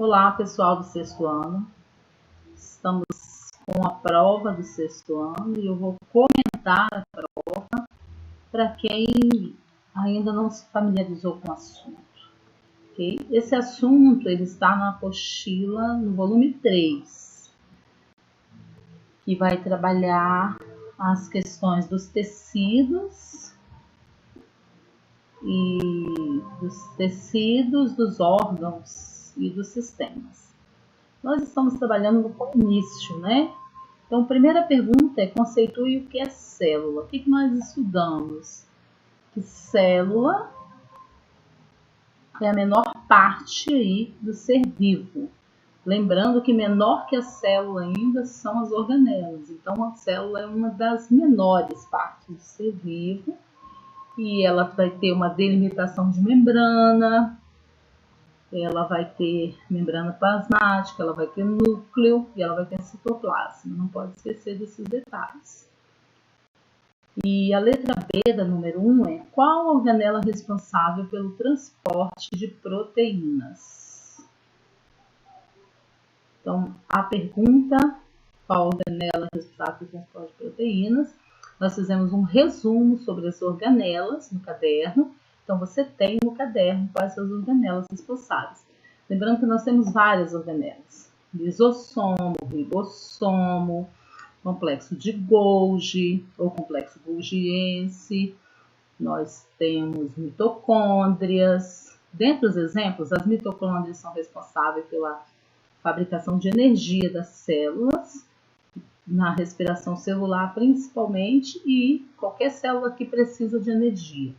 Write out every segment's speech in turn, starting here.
Olá, pessoal do sexto ano. Estamos com a prova do sexto ano e eu vou comentar a prova para quem ainda não se familiarizou com o assunto. Okay? Esse assunto ele está na apostila no volume 3, que vai trabalhar as questões dos tecidos dos órgãos e dos sistemas. Nós estamos trabalhando no início, né? Então, a primeira pergunta é: conceitue o que é célula. O que nós estudamos? Que célula é a menor parte aí do ser vivo. Lembrando que menor que a célula ainda são as organelas. Então, a célula é uma das menores partes do ser vivo e ela vai ter uma delimitação de membrana. Ela vai ter membrana plasmática, ela vai ter núcleo e ela vai ter citoplasma. Não pode esquecer desses detalhes. E a letra B da número 1 é: qual a organela responsável pelo transporte de proteínas? Então, a pergunta, qual a organela responsável pelo transporte de proteínas? Nós fizemos um resumo sobre as organelas no caderno. Então, você tem no caderno quais são as organelas responsáveis. Lembrando que nós temos várias organelas: lisossomo, ribossomo, complexo de Golgi ou complexo golgiense. Nós temos mitocôndrias. Dentre os exemplos, as mitocôndrias são responsáveis pela fabricação de energia das células, na respiração celular principalmente, e qualquer célula que precisa de energia.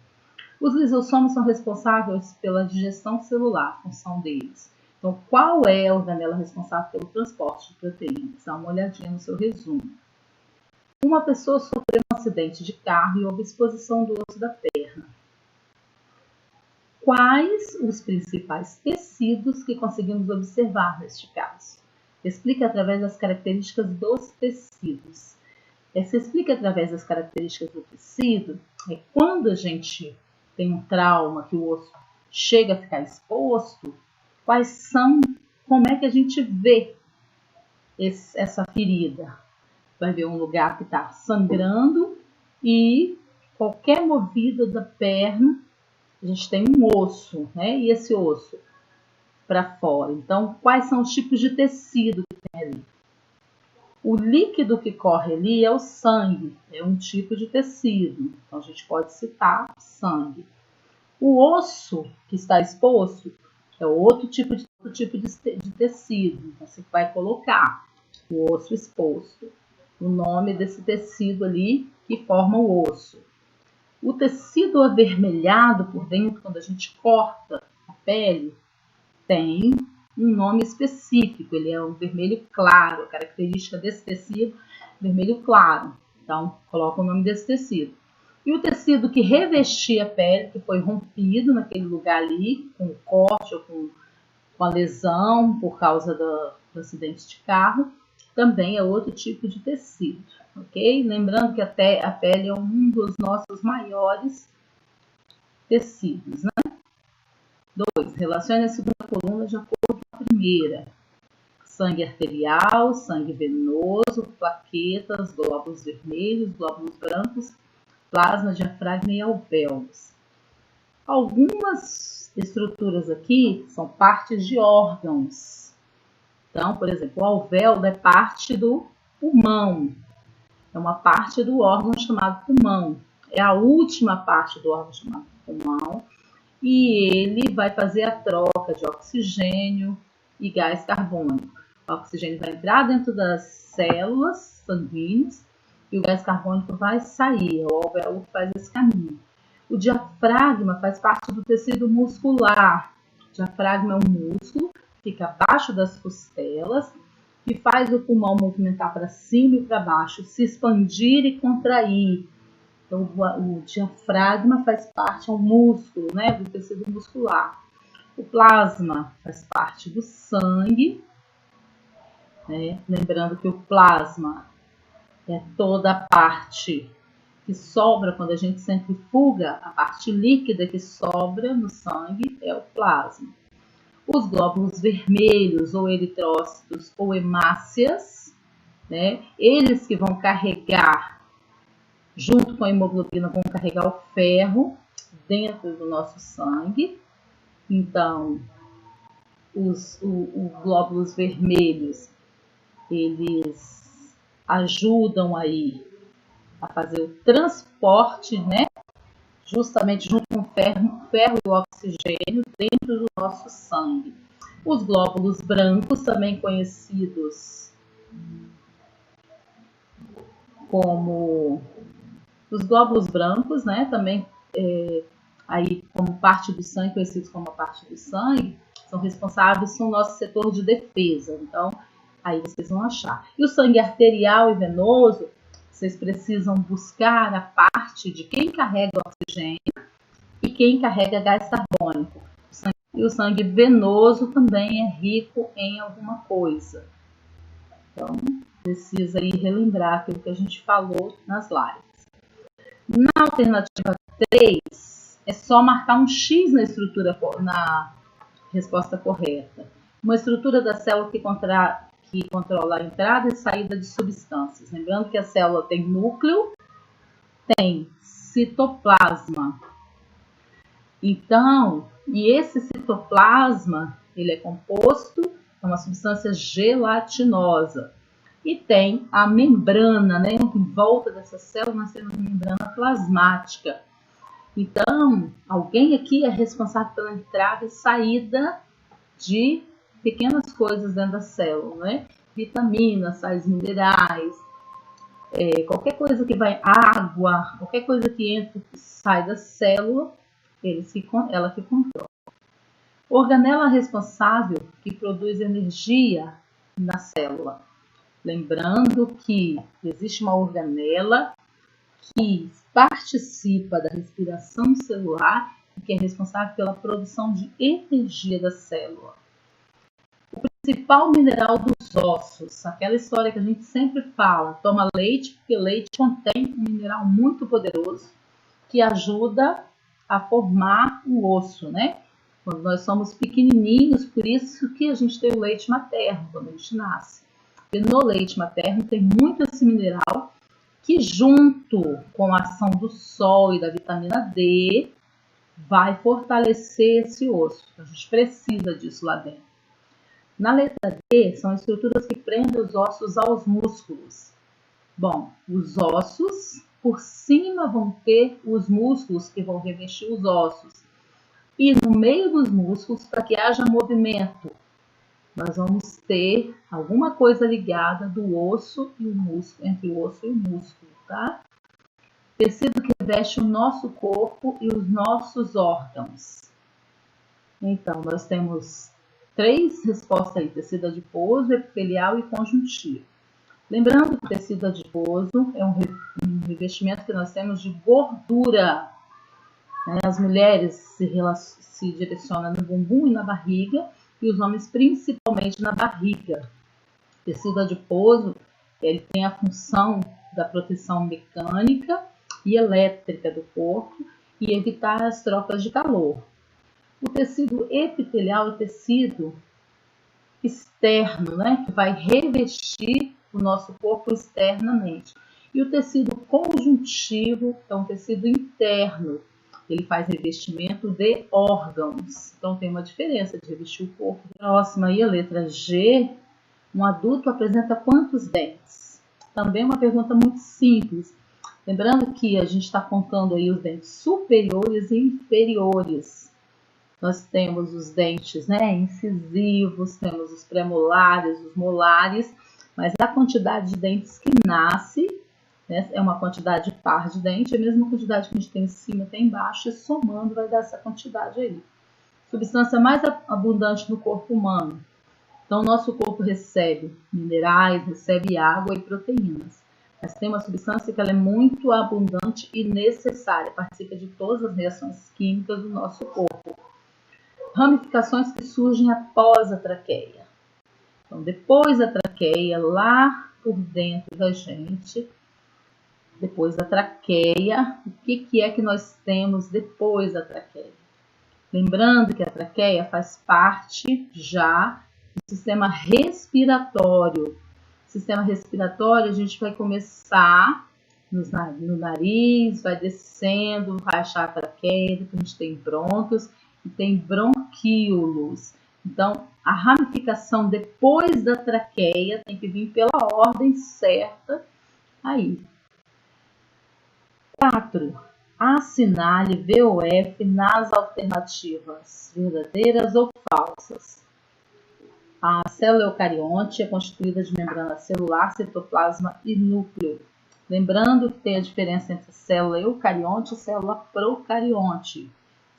Os lisossomos são responsáveis pela digestão celular, a função deles. Então, qual é a organela responsável pelo transporte de proteínas? Dá uma olhadinha no seu resumo. Uma pessoa sofreu um acidente de carro e houve exposição do osso da perna. Quais os principais tecidos que conseguimos observar neste caso? Explique através das características dos tecidos. Essa explica através das características do tecido é quando a gente tem um trauma que o osso chega a ficar exposto, como é que a gente vê essa ferida? Vai ver um lugar que está sangrando e qualquer movida da perna, a gente tem um osso, né? E esse osso para fora. Então, quais são os tipos de tecido que tem ali? O líquido que corre ali é o sangue, é um tipo de tecido. Então, a gente pode citar sangue. O osso que está exposto é outro tipo de tecido. Então, você vai colocar o osso exposto, o nome desse tecido ali que forma o osso. O tecido avermelhado por dentro, quando a gente corta a pele, tem um nome específico. Ele é um vermelho claro. A característica desse tecido, vermelho claro. Então, coloca o nome desse tecido. E o tecido que revestia a pele, que foi rompido naquele lugar ali, com o corte ou com a lesão por causa do acidente de carro, também é outro tipo de tecido, ok? Lembrando que até a pele é um dos nossos maiores tecidos, né? 2. Relacione a segunda coluna de acordo com a primeira. Sangue arterial, sangue venoso, plaquetas, glóbulos vermelhos, glóbulos brancos, plasma, diafragma e alvéolos. Algumas estruturas aqui são partes de órgãos. Então, por exemplo, o alvéolo é parte do pulmão. É uma parte do órgão chamado pulmão. É a última parte do órgão chamado pulmão. E ele vai fazer a troca de oxigênio e gás carbônico. O oxigênio vai entrar dentro das células sanguíneas e o gás carbônico vai sair. O alvéolo faz esse caminho. O diafragma faz parte do tecido muscular. O diafragma é um músculo, fica abaixo das costelas, que faz o pulmão movimentar para cima e para baixo, se expandir e contrair. Então, o diafragma faz parte, é um músculo, né, do tecido muscular. O plasma faz parte do sangue, né? Lembrando que o plasma é toda a parte que sobra quando a gente centrifuga, a parte líquida que sobra no sangue é o plasma. Os glóbulos vermelhos, ou eritrócitos, ou hemácias, né? Eles que vão carregar, junto com a hemoglobina, vão carregar o ferro dentro do nosso sangue. Então, os glóbulos vermelhos, eles ajudam aí a fazer o transporte, né? Justamente junto com o ferro e o oxigênio dentro do nosso sangue. Os glóbulos brancos, também conhecidos como os glóbulos brancos, né? Também aí como parte do sangue, conhecidos como a parte do sangue, são responsáveis pelo nosso setor de defesa. Então, aí vocês vão achar. E o sangue arterial e venoso, vocês precisam buscar a parte de quem carrega o oxigênio e quem carrega gás carbônico. E o sangue venoso também é rico em alguma coisa. Então, precisa aí relembrar aquilo que a gente falou nas lives. Na alternativa 3, é só marcar um X na estrutura, na resposta correta. Uma estrutura da célula que controla a entrada e saída de substâncias. Lembrando que a célula tem núcleo, tem citoplasma. Então, e esse citoplasma, ele é composto por uma substância gelatinosa. E tem a membrana, né? Em volta dessa célula nós temos a membrana plasmática. Então, alguém aqui é responsável pela entrada e saída de pequenas coisas dentro da célula, né? Vitaminas, sais minerais, qualquer coisa que vai, água, qualquer coisa que entra e sai da célula, ela que controla. Organela responsável que produz energia na célula. Lembrando que existe uma organela que participa da respiração celular e que é responsável pela produção de energia da célula. O principal mineral dos ossos, aquela história que a gente sempre fala, toma leite, porque leite contém um mineral muito poderoso que ajuda a formar o osso, né? Quando nós somos pequenininhos, por isso que a gente tem o leite materno quando a gente nasce. Porque no leite materno tem muito esse mineral que, junto com a ação do sol e da vitamina D, vai fortalecer esse osso. A gente precisa disso lá dentro. Na letra D, são estruturas que prendem os ossos aos músculos. Bom, os ossos, por cima vão ter os músculos que vão revestir os ossos. E no meio dos músculos, para que haja movimento, nós vamos ter alguma coisa ligada do osso e o músculo, entre o osso e o músculo, tá? Tecido que reveste o nosso corpo e os nossos órgãos. Então, nós temos 3 respostas aí: tecido adiposo, epitelial e conjuntivo. Lembrando que o tecido adiposo é um revestimento que nós temos de gordura. As mulheres se direcionam no bumbum e na barriga, e os homens principalmente na barriga. O tecido adiposo, ele tem a função da proteção mecânica e elétrica do corpo e evitar as trocas de calor. O tecido epitelial é o tecido externo, né, que vai revestir o nosso corpo externamente. E o tecido conjuntivo é um tecido interno. Ele faz revestimento de órgãos. Então tem uma diferença de revestir o corpo. Próxima aí, a letra G. Um adulto apresenta quantos dentes? Também uma pergunta muito simples. Lembrando que a gente está contando aí os dentes superiores e inferiores. Nós temos os dentes, né, incisivos, temos os premolares, os molares, mas a quantidade de dentes que nasce, né, é uma quantidade par de dente, é a mesma quantidade que a gente tem em cima e embaixo, e somando vai dar essa quantidade aí. Substância mais abundante no corpo humano. Então, o nosso corpo recebe minerais, recebe água e proteínas. Mas tem uma substância que ela é muito abundante e necessária, participa de todas as reações químicas do nosso corpo. Ramificações que surgem após a traqueia. Então, depois da traqueia, lá por dentro da gente, depois da traqueia, o que é que nós temos depois da traqueia? Lembrando que a traqueia faz parte já do sistema respiratório. Sistema respiratório, a gente vai começar no nariz, vai descendo, vai achar a traqueia, depois a gente tem brônquios e tem bronquíolos. Então, a ramificação depois da traqueia tem que vir pela ordem certa aí. 4. Assinale VOF nas alternativas verdadeiras ou falsas. A célula eucarionte é constituída de membrana celular, citoplasma e núcleo. Lembrando que tem a diferença entre célula eucarionte e célula procarionte.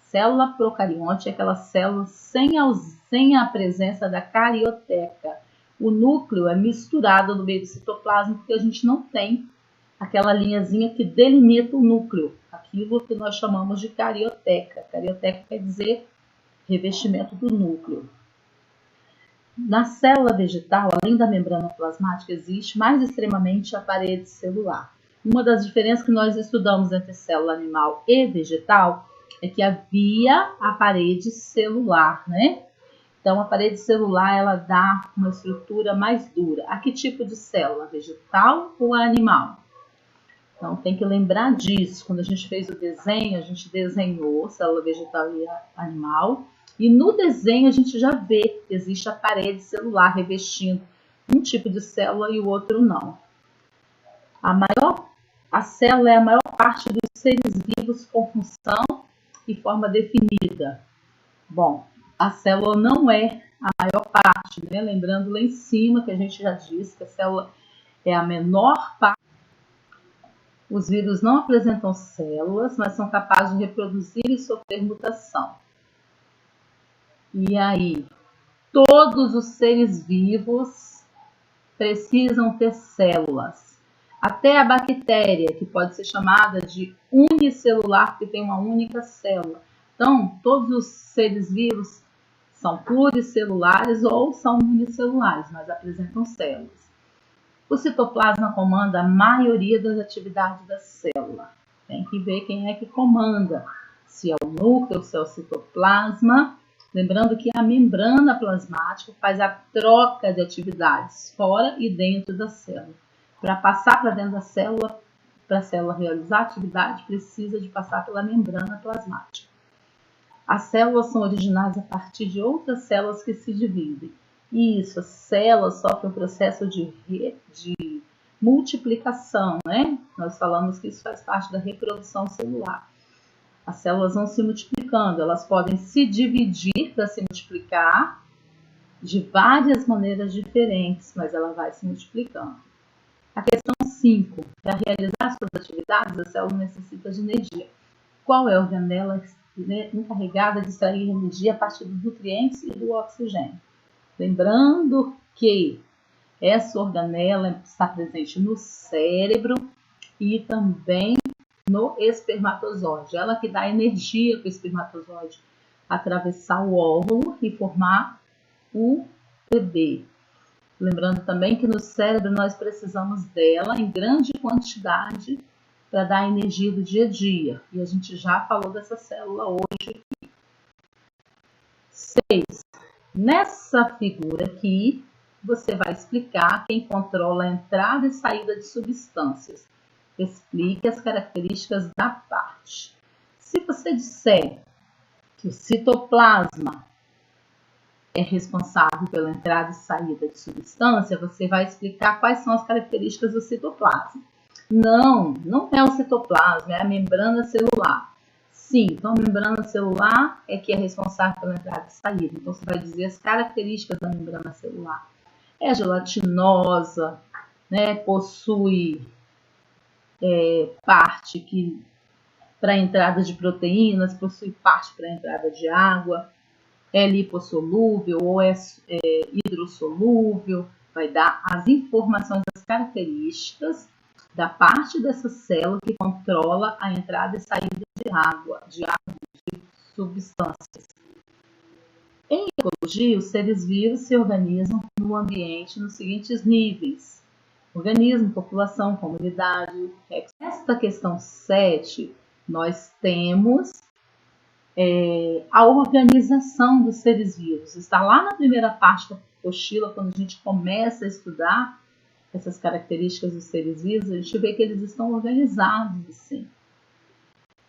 Célula procarionte é aquela célula sem a presença da carioteca. O núcleo é misturado no meio do citoplasma porque a gente não tem aquela linhazinha que delimita o núcleo, aquilo que nós chamamos de carioteca. Carioteca quer dizer revestimento do núcleo. Na célula vegetal, além da membrana plasmática, existe mais extremamente a parede celular. Uma das diferenças que nós estudamos entre célula animal e vegetal é que havia a parede celular, né? Então, a parede celular, ela dá uma estrutura mais dura. A que tipo de célula? Vegetal ou animal? Então, tem que lembrar disso. Quando a gente fez o desenho, a gente desenhou célula vegetal e animal. E no desenho a gente já vê que existe a parede celular revestindo um tipo de célula e o outro não. A célula é a maior parte dos seres vivos com função e forma definida. Bom, a célula não é a maior parte, né? Lembrando lá em cima que a gente já disse que a célula é a menor parte. Os vírus não apresentam células, mas são capazes de reproduzir e sofrer mutação. E aí, todos os seres vivos precisam ter células. Até a bactéria, que pode ser chamada de unicelular, que tem uma única célula. Então, todos os seres vivos são pluricelulares ou são unicelulares, mas apresentam células. O citoplasma comanda a maioria das atividades da célula. Tem que ver quem é que comanda, se é o núcleo, se é o citoplasma. Lembrando que a membrana plasmática faz a troca de atividades fora e dentro da célula. Para passar para dentro da célula, para a célula realizar a atividade, precisa de passar pela membrana plasmática. As células são originadas a partir de outras células que se dividem. Isso, as células sofrem um processo de multiplicação, né? Nós falamos que isso faz parte da reprodução celular. As células vão se multiplicando, elas podem se dividir para se multiplicar de várias maneiras diferentes, mas ela vai se multiplicando. A questão 5. Para realizar suas atividades, a célula necessita de energia. Qual é a organela encarregada de extrair energia a partir dos nutrientes e do oxigênio? Lembrando que essa organela está presente no cérebro e também no espermatozoide. Ela que dá energia para o espermatozoide atravessar o óvulo e formar o bebê. Lembrando também que no cérebro nós precisamos dela em grande quantidade para dar energia do dia a dia. E a gente já falou dessa célula hoje aqui. 6. Nessa figura aqui, você vai explicar quem controla a entrada e saída de substâncias. Explique as características da parte. Se você disser que o citoplasma é responsável pela entrada e saída de substância, você vai explicar quais são as características do citoplasma. Não é o citoplasma, é a membrana celular. Sim, então a membrana celular é que é responsável pela entrada e saída. Então você vai dizer as características da membrana celular. É gelatinosa, né? Possui parte que para a entrada de proteínas, possui parte para a entrada de água, é lipossolúvel ou é hidrossolúvel, vai dar as informações, as características da parte dessa célula que controla a entrada e saída de água, de substâncias. Em ecologia, os seres vivos se organizam no ambiente nos seguintes níveis: organismo, população, comunidade. Nesta questão 7, nós temos a organização dos seres vivos. Está lá na primeira parte da apostila, quando a gente começa a estudar essas características dos seres vivos, a gente vê que eles estão organizados assim.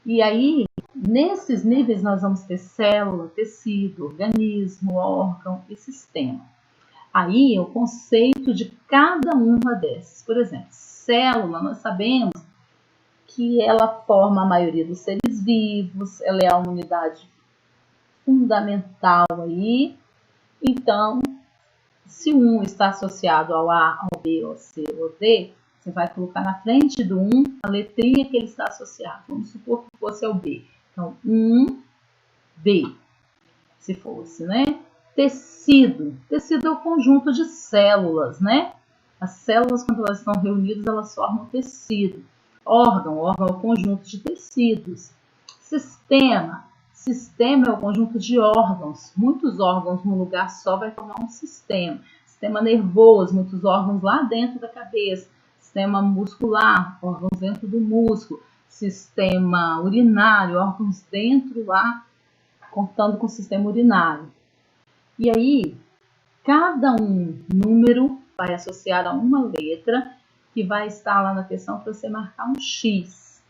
E aí, nesses níveis, nós vamos ter célula, tecido, organismo, órgão e sistema. Aí, o conceito de cada uma dessas. Por exemplo, célula, nós sabemos que ela forma a maioria dos seres vivos, ela é uma unidade fundamental aí. Então, se um está associado ao A, ao B, ao C ou D, você vai colocar na frente do 1 a letrinha que ele está associado. Vamos supor que fosse ao B. Então, 1B, se fosse, né? Tecido. Tecido é o conjunto de células, né? As células, quando elas estão reunidas, elas formam tecido. Órgão é o conjunto de tecidos. Sistema é o conjunto de órgãos. Muitos órgãos num lugar só vai formar um sistema. Sistema nervoso, muitos órgãos lá dentro da cabeça. Sistema muscular, órgãos dentro do músculo. Sistema urinário, órgãos dentro lá, contando com o sistema urinário. E aí, cada número vai associar a uma letra que vai estar lá na questão para você marcar um X.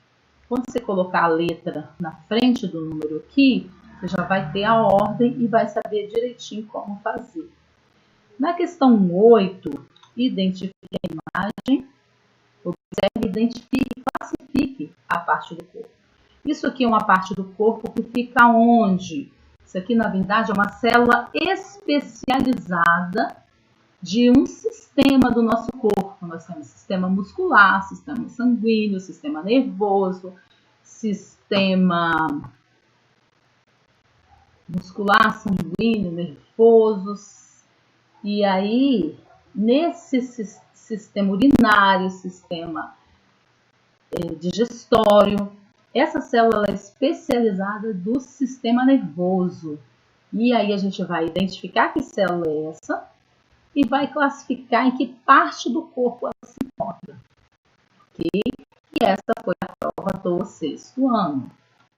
Quando você colocar a letra na frente do número aqui, você já vai ter a ordem e vai saber direitinho como fazer. Na questão 8, identifique a imagem, observe, identifique e classifique a parte do corpo. Isso aqui é uma parte do corpo que fica onde? Isso aqui, na verdade, é uma célula especializada de um sistema do nosso corpo. Nós temos sistema muscular, sistema sanguíneo, sistema nervoso, sistema muscular, sanguíneo, nervosos. E aí, nesse sistema urinário, sistema digestório, essa célula é especializada do sistema nervoso. E aí a gente vai identificar que célula é essa e vai classificar em que parte do corpo ela se encontra. Ok? E essa foi a prova do 6º ano.